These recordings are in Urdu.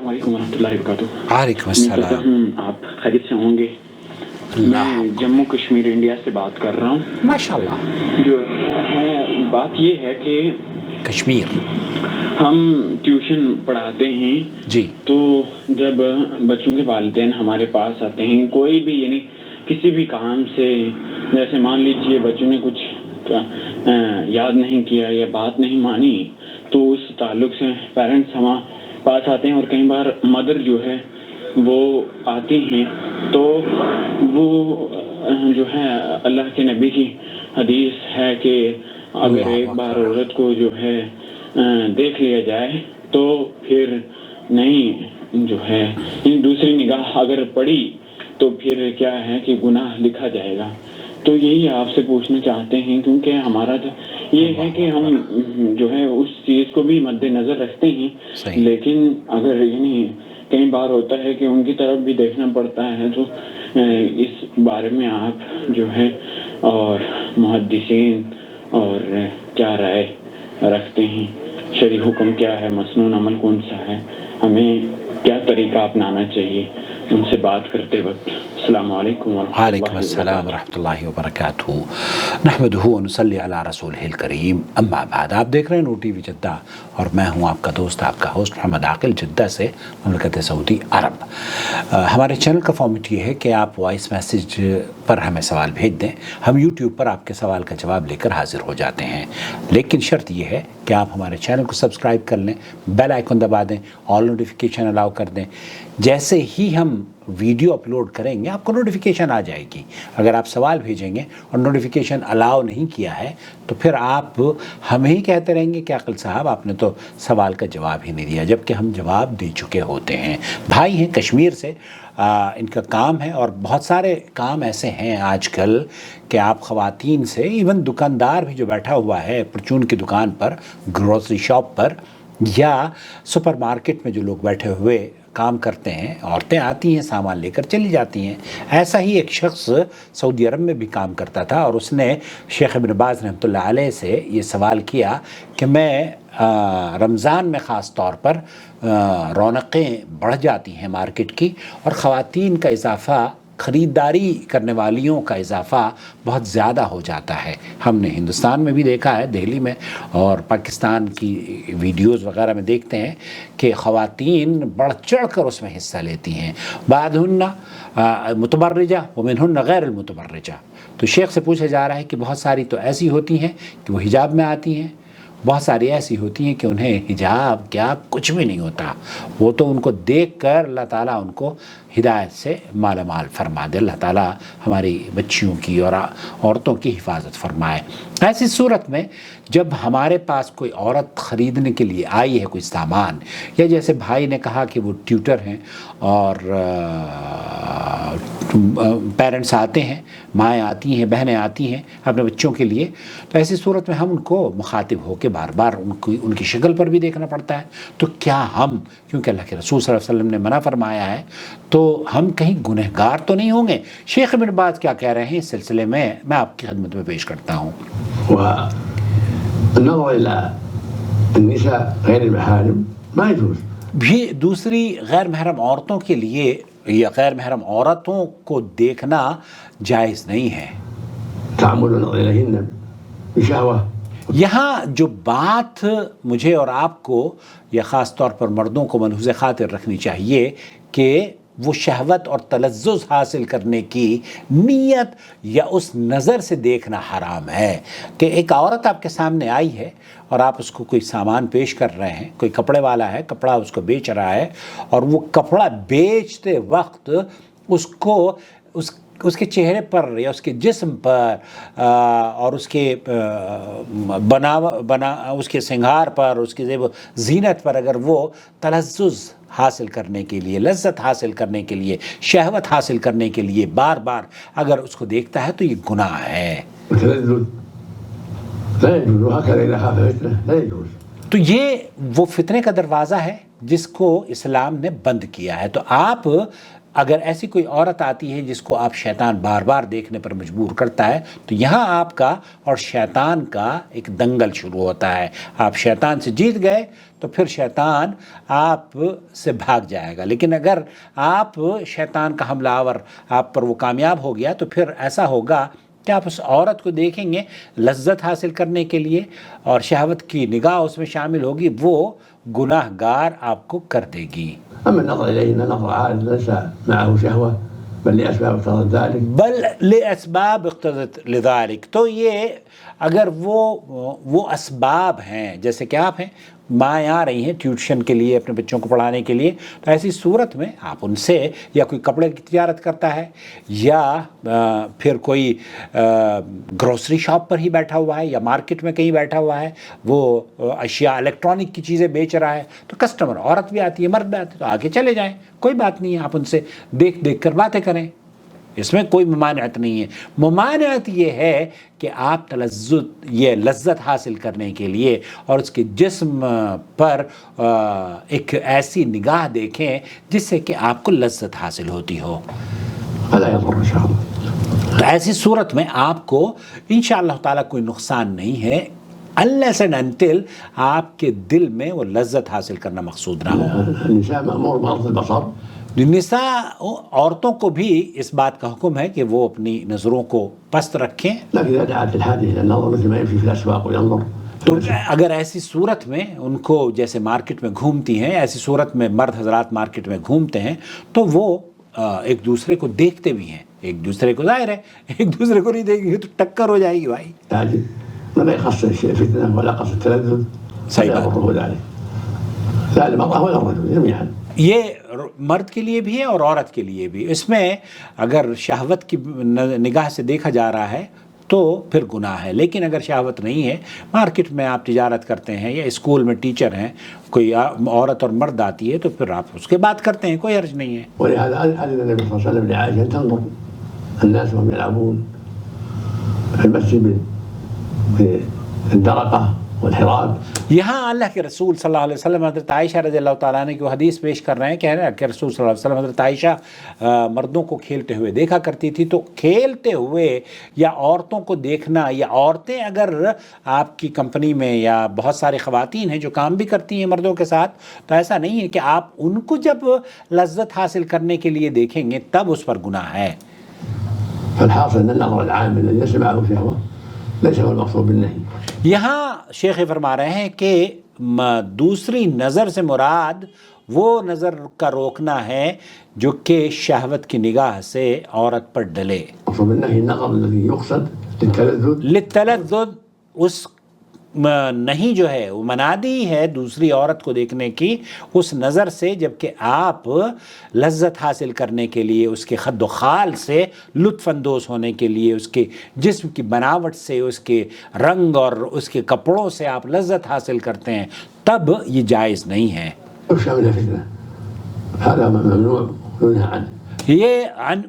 السلام علیکم ورحمۃ اللہ وبرکاتہ۔ وعلیکم السلام۔ آپ خیریت سے ہوں گے؟ میں جموں کشمیر انڈیا سے بات کر رہا ہوں۔ ماشاءاللہ۔ جو ہے بات یہ ہے کہ کشمیر ہم ٹیوشن پڑھاتے ہیں جی، تو جب بچوں کے والدین ہمارے پاس آتے ہیں کوئی بھی یعنی کسی بھی کام سے، جیسے مان لیجیے بچوں نے کچھ یاد نہیں کیا یا بات نہیں مانی، تو اس تعلق سے پیرنٹس ہمارے پاس آتے ہیں، اور کئی بار مدر جو ہے وہ آتی ہیں، تو وہ جو ہے اللہ کے نبی کی حدیث ہے کہ اگر ایک بار عورت کو جو ہے دیکھ لیا جائے تو پھر نہیں جو ہے دوسری نگاہ اگر پڑی تو پھر کیا ہے کہ گناہ لکھا جائے گا۔ تو یہی آپ سے پوچھنا چاہتے ہیں، کیونکہ ہمارا یہ ہے کہ ہم جو ہے اس چیز کو بھی مد نظر رکھتے ہیں، لیکن اگر یعنی کئی بار ہوتا ہے کہ ان کی طرف بھی دیکھنا پڑتا ہے، تو اس بارے میں آپ جو ہے اور محدثین اور کیا رائے رکھتے ہیں؟ شرعی حکم کیا ہے؟ مسنون عمل کون سا ہے؟ ہمیں کیا طریقہ اپنانا چاہیے ان سے بات کرتے وقت؟ السلام علیکم وعلیکم السلام ورحمۃ اللہ وبرکاتہ۔ نحمدہ ونصلی علی رسولہ الکریم، اما بعد۔ آپ دیکھ رہے ہیں نور ٹی وی جدہ، اور میں ہوں آپ کا دوست، آپ کا ہوسٹ محمد عاقل، جدہ سے، مملکت سعودی عرب۔ ہمارے چینل کا فارمیٹ یہ ہے کہ آپ وائس میسیج پر ہمیں سوال بھیج دیں، ہم یوٹیوب پر آپ کے سوال کا جواب لے کر حاضر ہو جاتے ہیں، لیکن شرط یہ ہے کہ آپ ہمارے چینل کو سبسکرائب کر لیں، بیل آئیکن دبا دیں، آل نوٹیفیکیشن الاؤ کر دیں۔ جیسے ہی ہم ویڈیو اپلوڈ کریں گے آپ کو نوٹیفیکیشن آ جائے گی۔ اگر آپ سوال بھیجیں گے اور نوٹیفیکیشن الاؤ نہیں کیا ہے تو پھر آپ ہمیں ہی کہتے رہیں گے کہ عاقل صاحب آپ نے تو سوال کا جواب ہی نہیں دیا، جبکہ ہم جواب دے چکے ہوتے ہیں۔ بھائی ہیں کشمیر سے، ان کا کام ہے، اور بہت سارے کام ایسے ہیں آج کل کہ آپ خواتین سے، ایون دکاندار بھی جو بیٹھا ہوا ہے پرچون کی دکان پر، گروسری شاپ پر، یا سپر مارکیٹ میں جو لوگ بیٹھے ہوئے کام کرتے ہیں، عورتیں آتی ہیں سامان لے کر چلی جاتی ہیں۔ ایسا ہی ایک شخص سعودی عرب میں بھی کام کرتا تھا، اور اس نے شیخ ابن باز رحمۃ اللہ علیہ سے یہ سوال کیا کہ میں رمضان میں خاص طور پر رونقیں بڑھ جاتی ہیں مارکیٹ کی، اور خواتین کا اضافہ، خریداری کرنے والیوں کا اضافہ بہت زیادہ ہو جاتا ہے۔ ہم نے ہندوستان میں بھی دیکھا ہے، دہلی میں، اور پاکستان کی ویڈیوز وغیرہ میں دیکھتے ہیں کہ خواتین بڑھ چڑھ کر اس میں حصہ لیتی ہیں۔ بعضہن متبرجہ ومنہن غیر المتبرجہ۔ تو شیخ سے پوچھا جا رہا ہے کہ بہت ساری تو ایسی ہوتی ہیں کہ وہ حجاب میں آتی ہیں، بہت ساری ایسی ہوتی ہیں کہ انہیں حجاب کیا کچھ بھی نہیں ہوتا، وہ تو ان کو دیکھ کر اللہ تعالیٰ ان کو ہدایت سے مالا مال فرما دے۔ اللہ تعالیٰ ہماری بچیوں کی اور عورتوں کی حفاظت فرمائے۔ ایسی صورت میں جب ہمارے پاس کوئی عورت خریدنے کے لیے آئی ہے کوئی سامان، یا جیسے بھائی نے کہا کہ وہ ٹیوٹر ہیں اور پیرنٹس آتے ہیں، مائیں آتی ہیں، بہنیں آتی ہیں اپنے بچوں کے لیے، تو ایسی صورت میں ہم ان کو مخاطب ہو کے بار بار ان کی شکل پر بھی دیکھنا پڑتا ہے۔ تو کیا ہم، کیونکہ اللہ کے رسول صلی اللہ علیہ وسلم نے منع فرمایا ہے، تو ہم کہیں گنہگار تو نہیں ہوں گے؟ شیخ ابن باز کیا کہہ رہے ہیں اس سلسلے میں آپ کی خدمت میں پیش کرتا ہوں۔ النظر إلى النساء غير المحارم ما يجوز۔ بھی دوسری غیر محرم عورتوں کے لیے یا غیر محرم عورتوں کو دیکھنا جائز نہیں ہے۔ تعمد النظر إليهن بشهوة۔ یہاں جو بات مجھے اور آپ کو، یا خاص طور پر مردوں کو ملحوظ خاطر رکھنی چاہیے کہ وہ شہوت اور تلذذ حاصل کرنے کی نیت یا اس نظر سے دیکھنا حرام ہے کہ ایک عورت آپ کے سامنے آئی ہے اور آپ اس کو کوئی سامان پیش کر رہے ہیں، کوئی کپڑے والا ہے کپڑا اس کو بیچ رہا ہے، اور وہ کپڑا بیچتے وقت اس کو اس کے چہرے پر یا اس کے جسم پر اور اس کے اس کے سنگھار پر، اس کے زیب و زینت پر اگر وہ تلذذ حاصل کرنے کے لیے، لذت حاصل کرنے کے لیے، شہوت حاصل کرنے کے لیے بار بار اگر اس کو دیکھتا ہے تو یہ گناہ ہے۔ تو یہ وہ فتنے کا دروازہ ہے جس کو اسلام نے بند کیا ہے۔ تو آپ اگر ایسی کوئی عورت آتی ہے جس کو آپ شیطان بار بار دیکھنے پر مجبور کرتا ہے تو یہاں آپ کا اور شیطان کا ایک دنگل شروع ہوتا ہے. آپ شیطان سے جیت گئے تو پھر شیطان آپ سے بھاگ جائے گا، لیکن اگر آپ شیطان کا حملہ آور آپ پر وہ کامیاب ہو گیا تو پھر ایسا ہوگا کہ آپ اس عورت کو دیکھیں گے لذت حاصل کرنے کے لیے، اور شہوت کی نگاہ اس میں شامل ہوگی، وہ گناہ گار آپ کو کر دے گی. أما النظر إليهن نظر عارض ليس معه شهوة بل لأسباب اقتضت ذلك. بل لاسباب اقتضت لذلك، تو یہ اگر وہ اسباب ہیں، جیسے کہ آپ ہیں مائیں آ رہی ہیں ٹیوشن کے لیے اپنے بچوں کو پڑھانے کے لیے، تو ایسی صورت میں آپ ان سے، یا کوئی کپڑے کی تجارت کرتا ہے، یا پھر کوئی گروسری شاپ پر ہی بیٹھا ہوا ہے، یا مارکیٹ میں کہیں بیٹھا ہوا ہے، وہ اشیاء الیکٹرانک کی چیزیں بیچ رہا ہے، تو کسٹمر عورت بھی آتی ہے مرد بھی آتی ہے، تو آگے چلے جائیں، کوئی بات نہیں ہے، آپ ان سے دیکھ دیکھ کر باتیں کریں، اس میں کوئی ممانعت نہیں ہے. ممانعت یہ ہے کہ آپ یہ لذت حاصل کرنے کے لیے اور اس کے جسم پر ایک ایسی نگاہ دیکھیں جس سے کہ آپ کو لذت حاصل ہوتی ہو. فلا يضر إن شاء الله. تو ایسی صورت میں آپ کو انشاءاللہ تعالیٰ کوئی نقصان نہیں ہے، unless and until آپ کے دل میں وہ لذت حاصل کرنا مقصود نہ ہو. النساء مأمور بغض البصر. نساء عورتوں کو بھی اس بات کا حکم ہے کہ وہ اپنی نظروں کو پست رکھیں، لكن إذا دعت الحاجة إلى النظر مثل ما يمشي في الأسواق وينظر. تو اگر ایسی صورت میں ان کو، جیسے مارکیٹ میں گھومتی ہیں، ایسی صورت میں مرد حضرات مارکیٹ میں گھومتے ہیں تو وہ ایک دوسرے کو دیکھتے بھی ہیں، ایک دوسرے کو، ظاہر ہے ایک دوسرے کو نہیں دیکھیں گے تو ٹکر ہو جائے گی بھائی. لا يخص الشيء فتنة ولا قصد التلذذ. صحیح بات. يضره ذلك. لا المرأة ولا الرجل جميعا. یہ مرد کے لیے بھی ہے اور عورت کے لیے بھی. اس میں اگر شہوت کی نگاہ سے دیکھا جا رہا ہے تو پھر گناہ ہے، لیکن اگر شہوت نہیں ہے، مارکیٹ میں آپ تجارت کرتے ہیں یا اسکول میں ٹیچر ہیں، کوئی عورت اور مرد آتی ہے تو پھر آپ اس کے بات کرتے ہیں، کوئی حرج نہیں ہے. ولهذا أذن النبي صلى الله عليه وسلم لعائشة أن تنظر الناس وهم يلعبون في المسجد بالدرقة والحراب. یہاں اللہ کے رسول صلی اللہ علیہ وسلم حضرت عائشہ رضی اللہ تعالیٰ عنہ کی وہ حدیث پیش کر رہے ہیں کہ رسول صلی اللہ علیہ وسلم حضرت عائشہ مردوں کو کھیلتے ہوئے دیکھا کرتی تھی. تو کھیلتے ہوئے یا عورتوں کو دیکھنا، یا عورتیں اگر آپ کی کمپنی میں یا بہت ساری خواتین ہیں جو کام بھی کرتی ہیں مردوں کے ساتھ، تو ایسا نہیں ہے کہ آپ ان کو جب لذت حاصل کرنے کے لیے دیکھیں گے تب اس پر گناہ ہے. فالحاصل أن النظر العام الذي ليس معه شهوة ليس هو المقصود بالنهي. یہاں شیخ فرما رہے ہیں کہ دوسری نظر سے مراد وہ نظر کا روکنا ہے جو کہ شہوت کی نگاہ سے عورت پر ڈلے. المقصود بالنهي النظر الذي يقصد للتلذذ، اس نہیں جو ہے وہ منادی ہے دوسری عورت کو دیکھنے کی اس نظر سے، جبکہ آپ لذت حاصل کرنے کے لیے، اس کے خد و خال سے لطف اندوز ہونے کے لیے، اس کے جسم کی بناوٹ سے، اس کے رنگ اور اس کے کپڑوں سے آپ لذت حاصل کرتے ہیں، تب یہ جائز نہیں ہے. هذا ممنوع ينهى عنه. یہ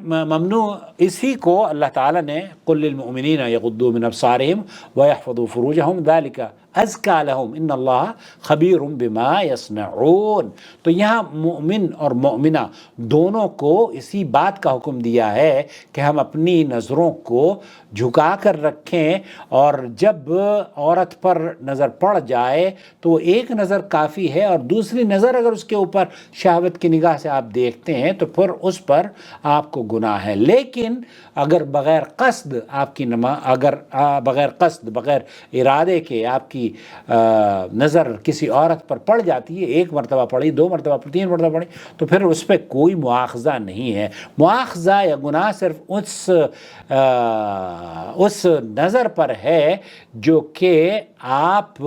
ممنوع اسی کو اللہ تعالیٰ نے قل للمؤمنین یغضوا من ابصارہم ویحفظوا فروجہم ذلک ازکیٰ لہم ان اللہ خبیر بما یصنعون. تو یہاں مومن اور مومنہ دونوں کو اسی بات کا حکم دیا ہے کہ ہم اپنی نظروں کو جھکا کر رکھیں، اور جب عورت پر نظر پڑ جائے تو وہ ایک نظر کافی ہے، اور دوسری نظر اگر اس کے اوپر شہوت کی نگاہ سے آپ دیکھتے ہیں تو پھر اس پر آپ کو گناہ ہے. لیکن اگر بغیر قصد آپ کی اگر بغیر قصد، بغیر ارادے کے آپ کی نظر کسی عورت پر پڑ جاتی ہے، ایک مرتبہ پڑی، دو مرتبہ پڑی، تین مرتبہ پڑی، تو پھر اس پہ کوئی مواخذہ نہیں ہے. مواخذہ یا گناہ صرف اس نظر پر ہے جو کہ آپ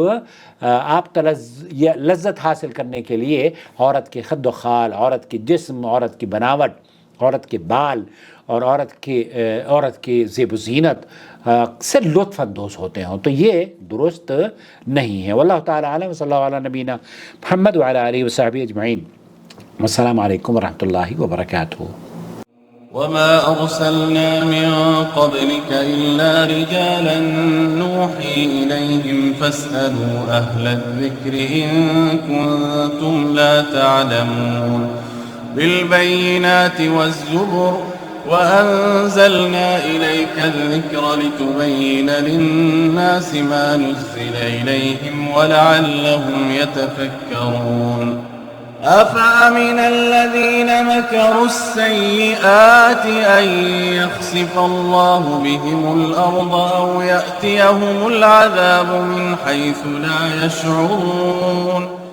لذت حاصل کرنے کے لیے عورت کے خد و خال، عورت کے جسم، عورت کی بناوٹ، عورت کے بال اور عورت کی زیب و زینت سے لطف اندوز ہوتے ہوں، تو یہ درست نہیں ہے. واللہ تعالی عالم. صلی اللہ علیہ نبینا محمد وعلی آلہ وصحبہ اجمعین. السلام علیکم ورحمۃ اللہ وبرکاتہ. وما أرسلنا من قبلك إلا رجالا نوحي إليهم فاسألوا أهل الذكر إن كنتم لا تعلمون. بالبينات والزبر وأنزلنا إليك الذكر لتبين للناس ما نزل إليهم ولعلهم يتفكرون أفأمن الذين مكروا السيئات أن يخسف الله بهم الأرض أو يأتيهم العذاب من حيث لا يشعرون